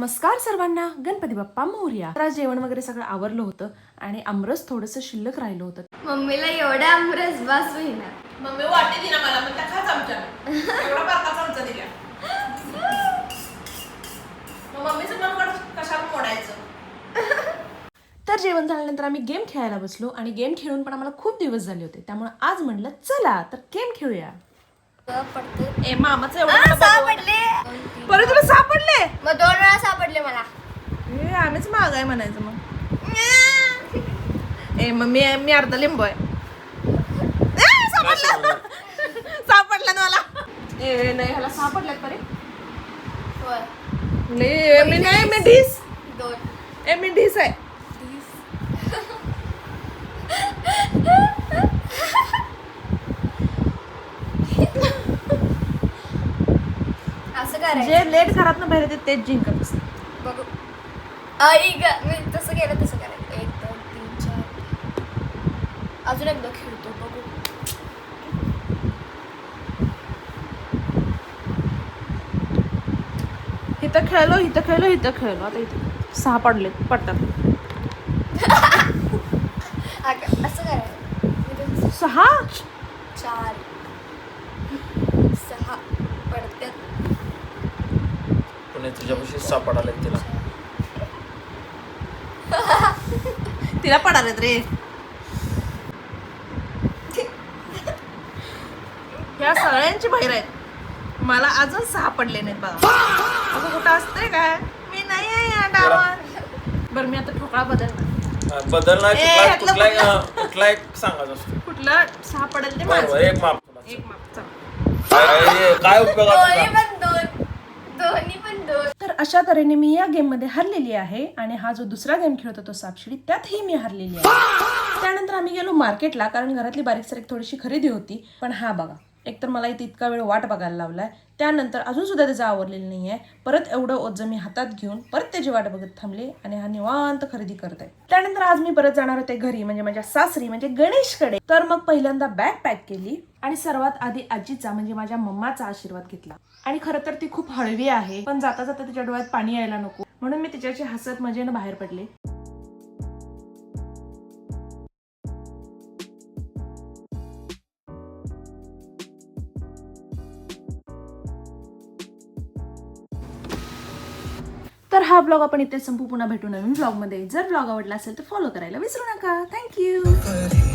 नमस्कार सर्वांना, गणपती बाप्पा मोरया. तर आज जेवण वगैरे सगळं आवरलं होतं आणि आमरस थोडंसं शिल्लक राहिलं होतं. मम्मीला एवढा आमरस बास होईना. मम्मी वाटी दिला मला पण त्या खा चमचा एवढा बारका चमचा दिला. मग मम्मीचं मन कशाला मोडायचं. तर जेवण झाल्यानंतर आम्ही गेम खेळायला बसलो आणि गेम खेळून पण आम्हाला खूप दिवस झाले होते. त्यामुळे आज म्हणलं चला तर गेम खेळूया. ए मामाचं एवढं सापडले बरं तुला सापडले. मग 2 वेळा सापडले मला. ए आम्हीच महाग आहे म्हणायचं मग. ए मग मी अर्धा लिंबू आहे. सापडला ना मला. ए नाही, ह्याला सापडल्यात बरे. होय. मी नाही मी ढीस. 2 ए मी ढीस आहे. असं करायचं. जे लेट घरात ना बाहेर येते तेच जिंकत असते. बघू. आई ग, मी तसं केलं तसं करायचं. 1 2 3 4. अजून एकदा खेळतो बघू. इथं खेळलो आता इथं 6 पडले पडतात. असं करायचं. मी 6 4 6 पडत्यात. पुणे तुझ्यापाशी सापडाले तिला. तिला पडालेत रे. ह्या सगळ्यांची बहिर आहेत. मला अजून 6 पडले नाहीत बघा. असं कुठं असतंय काय. मी नाही आहे या डावात. बरं मी आता ठोकळा बदलणार. बदलणार ए, ह्यातलं कुठला एक सांगायचं असतो. कुठलं 6 पडेल ते बरोबर माझं. एक माप तुला. एक माप चल. काय उपयोग दोन्ही पण 2. दोन्ही पण 2. तर अशा तऱ्हेने मी या गेम मध्ये हरलेली आहे आणि हा जो दुसरा गेम खेळत होतो सापशिडी, त्यातही मी हरलेली आहे. त्यानंतर आम्ही गेलो मार्केटला, कारण घरातली बारीक सारीक थोडीशी खरेदी होती. पण हा बघा, एकतर मला इथे इतका वेळ वाट बघायला लावलाय, त्यानंतर अजून सुद्धा त्याचं आवरलेलं नाहीये. परत एवढं ओझं मी हातात घेऊन परत त्याची वाट बघत थांबले आणि हा निवांत खरेदी करत आहे. त्यानंतर आज मी परत जाणार होते घरी, म्हणजे माझ्या सासरी, म्हणजे गणेशकडे. तर मग पहिल्यांदा बॅग पॅक केली आणि सर्वात आधी आजीचा म्हणजे माझ्या मम्माचा आशीर्वाद घेतला. आणि खरं तर ती खूप हळवी आहे, पण जाता जाता तिच्या डोळ्यात पाणी यायला नको म्हणून मी तिच्याशी हसत मजेनं बाहेर पडले. तर हा ब्लॉग आपण इथे संपू. पुन्हा भेटू नवीन ब्लॉगमध्ये. जर ब्लॉग आवडला असेल तर फॉलो करायला विसरू नका. थँक्यू.